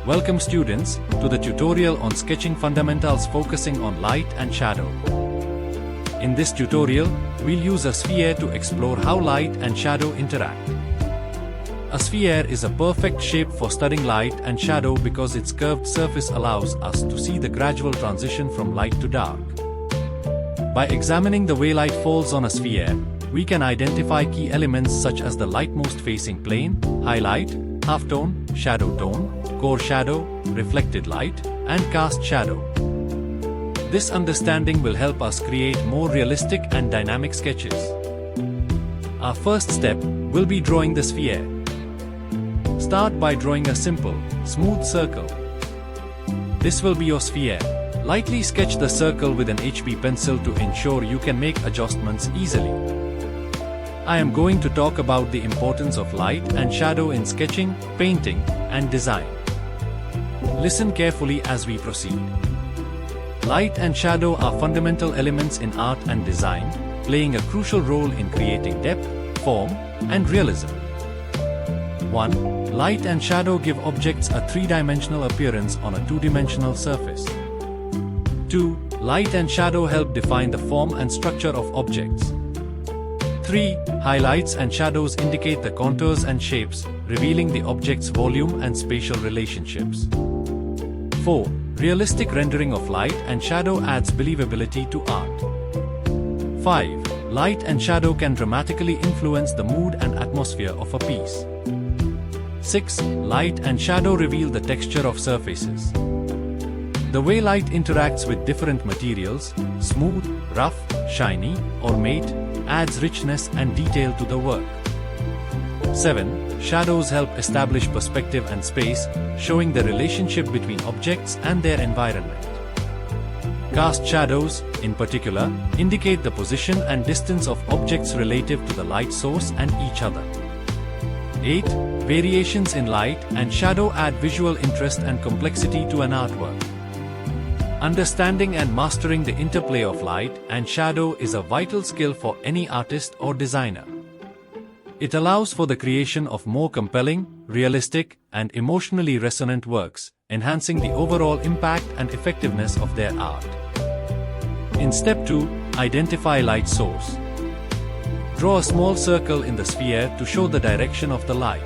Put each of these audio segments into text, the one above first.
Welcome students to the tutorial on sketching fundamentals focusing on light and shadow. In this tutorial, we'll use a sphere to explore how light and shadow interact. A sphere is a perfect shape for studying light and shadow because its curved surface allows us to see the gradual transition from light to dark. By examining the way light falls on a sphere, we can identify key elements such as the lightmost facing plane, highlight, halftone, shadow tone, core shadow, reflected light, and cast shadow. This understanding will help us create more realistic and dynamic sketches. Our first step will be drawing the sphere. Start by drawing a simple, smooth circle. This will be your sphere. Lightly sketch the circle with an HB pencil to ensure you can make adjustments easily. I am going to talk about the importance of light and shadow in sketching, painting, and design. Listen carefully as we proceed. Light and shadow are fundamental elements in art and design, playing a crucial role in creating depth, form, and realism. 1. Light and shadow give objects a three-dimensional appearance on a two-dimensional surface. 2. Light and shadow help define the form and structure of objects. 3. Highlights and shadows indicate the contours and shapes, revealing the object's volume and spatial relationships. 4. Realistic rendering of light and shadow adds believability to art. 5. Light and shadow can dramatically influence the mood and atmosphere of a piece. 6. Light and shadow reveal the texture of surfaces. The way light interacts with different materials, smooth, rough, shiny, or matte, adds richness and detail to the work. 7. Shadows help establish perspective and space, showing the relationship between objects and their environment. Cast shadows, in particular, indicate the position and distance of objects relative to the light source and each other. 8. Variations in light and shadow add visual interest and complexity to an artwork. Understanding and mastering the interplay of light and shadow is a vital skill for any artist or designer. It allows for the creation of more compelling, realistic, and emotionally resonant works, enhancing the overall impact and effectiveness of their art. In step 2, identify light source. Draw a small circle in the sphere to show the direction of the light.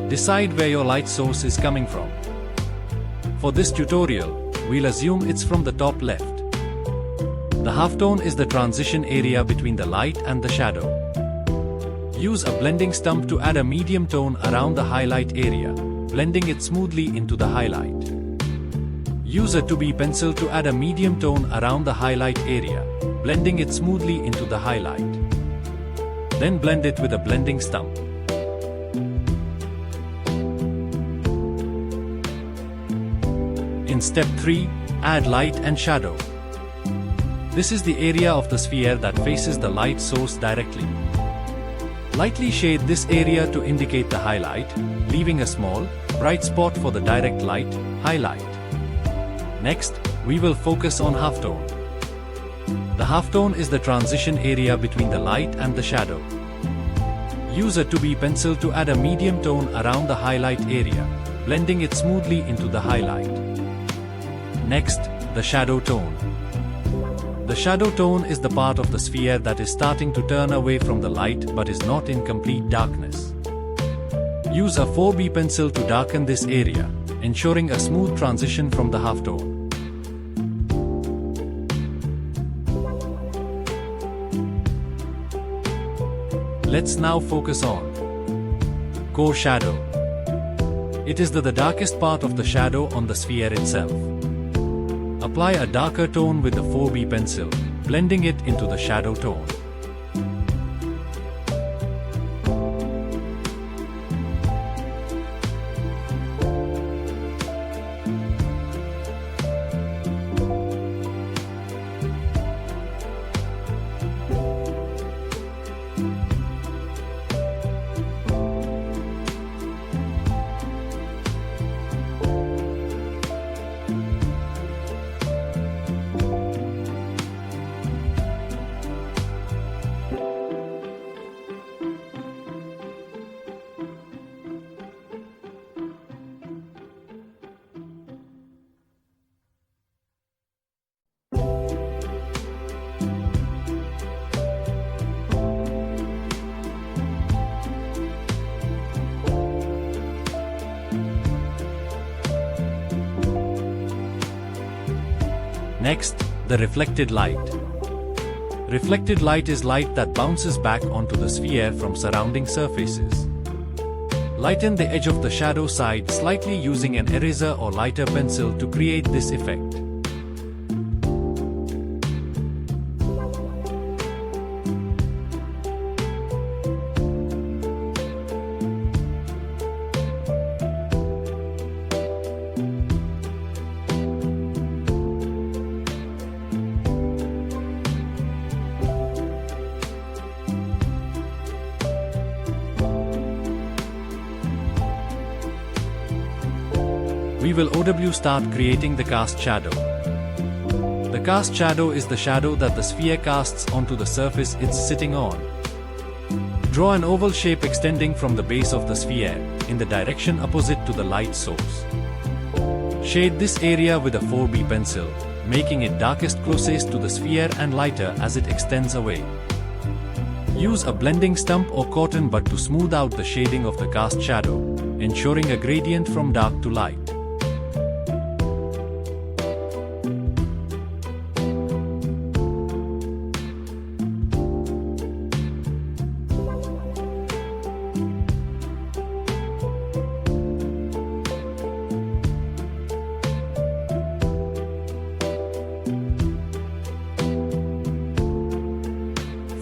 Decide where your light source is coming from. For this tutorial, we'll assume it's from the top left. The halftone is the transition area between the light and the shadow. Use a blending stump to add a medium tone around the highlight area, blending it smoothly into the highlight. Use a 2B pencil to add a medium tone around the highlight area, blending it smoothly into the highlight. Then blend it with a blending stump. In step 3, add light and shadow. This is the area of the sphere that faces the light source directly. Lightly shade this area to indicate the highlight, leaving a small, bright spot for the direct light, highlight. Next, we will focus on halftone. The halftone is the transition area between the light and the shadow. Use a 2B pencil to add a medium tone around the highlight area, blending it smoothly into the highlight. Next, the shadow tone. The shadow tone is the part of the sphere that is starting to turn away from the light but is not in complete darkness. Use a 4B pencil to darken this area, ensuring a smooth transition from the halftone. Let's now focus on core shadow. It is the darkest part of the shadow on the sphere itself. Apply a darker tone with the 4B pencil, blending it into the shadow tone. Next, the reflected light. Reflected light is light that bounces back onto the sphere from surrounding surfaces. Lighten the edge of the shadow side slightly using an eraser or lighter pencil to create this effect. We will OW start creating the cast shadow. The cast shadow is the shadow that the sphere casts onto the surface it's sitting on. Draw an oval shape extending from the base of the sphere, in the direction opposite to the light source. Shade this area with a 4B pencil, making it darkest closest to the sphere and lighter as it extends away. Use a blending stump or cotton bud to smooth out the shading of the cast shadow, ensuring a gradient from dark to light.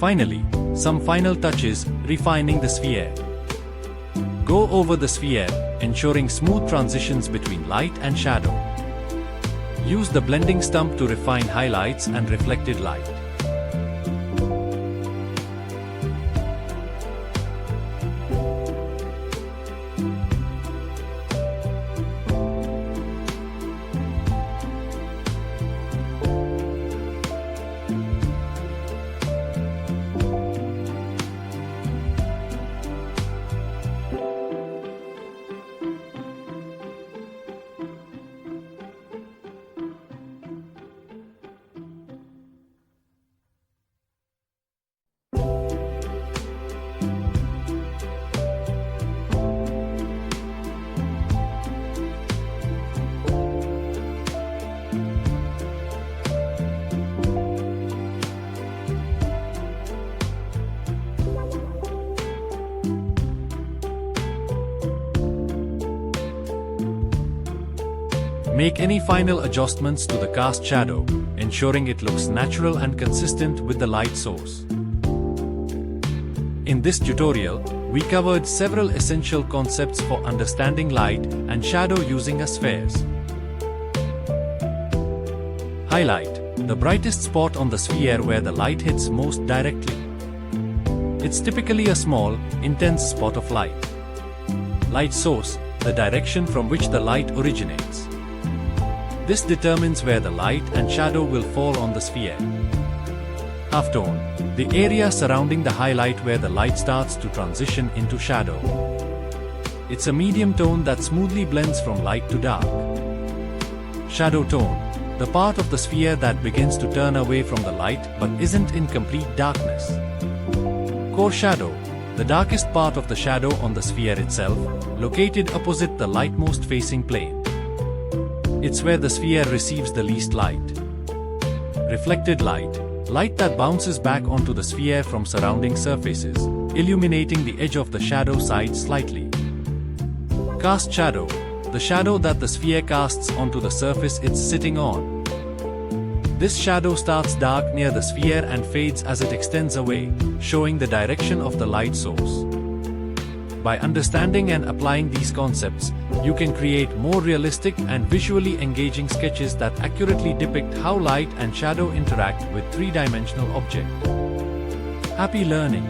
Finally, some final touches, refining the sphere. Go over the sphere, ensuring smooth transitions between light and shadow. Use the blending stump to refine highlights and reflected light. Make any final adjustments to the cast shadow, ensuring it looks natural and consistent with the light source. In this tutorial, we covered several essential concepts for understanding light and shadow using spheres. Highlight: the brightest spot on the sphere where the light hits most directly. It's typically a small, intense spot of light. Light source: the direction from which the light originates. This determines where the light and shadow will fall on the sphere. Halftone: the area surrounding the highlight where the light starts to transition into shadow. It's a medium tone that smoothly blends from light to dark. Shadow tone: the part of the sphere that begins to turn away from the light but isn't in complete darkness. Core shadow: the darkest part of the shadow on the sphere itself, located opposite the lightmost facing plane. It's where the sphere receives the least light. Reflected light: light that bounces back onto the sphere from surrounding surfaces, illuminating the edge of the shadow side slightly. Cast shadow: the shadow that the sphere casts onto the surface it's sitting on. This shadow starts dark near the sphere and fades as it extends away, showing the direction of the light source. By understanding and applying these concepts, you can create more realistic and visually engaging sketches that accurately depict how light and shadow interact with three-dimensional objects. Happy learning!